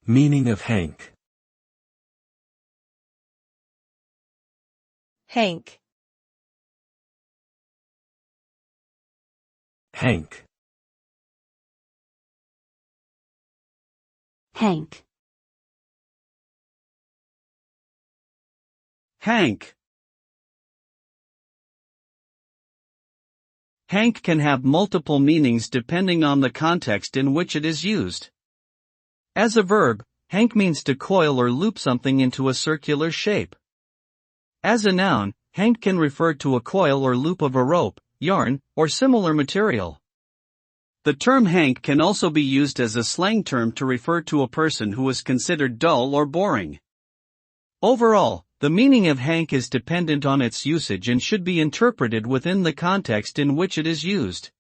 Meaning of hank. Hank. Hank. Hank. Hank. Hank can have multiple meanings depending on the context in which it is used. As a verb, hank means to coil or loop something into a circular shape. As a noun, hank can refer to a coil or loop of a rope, yarn, or similar material. The term hank can also be used as a slang term to refer to a person who is considered dull or boring. Overall, the meaning of hank is dependent on its usage and should be interpreted within the context in which it is used.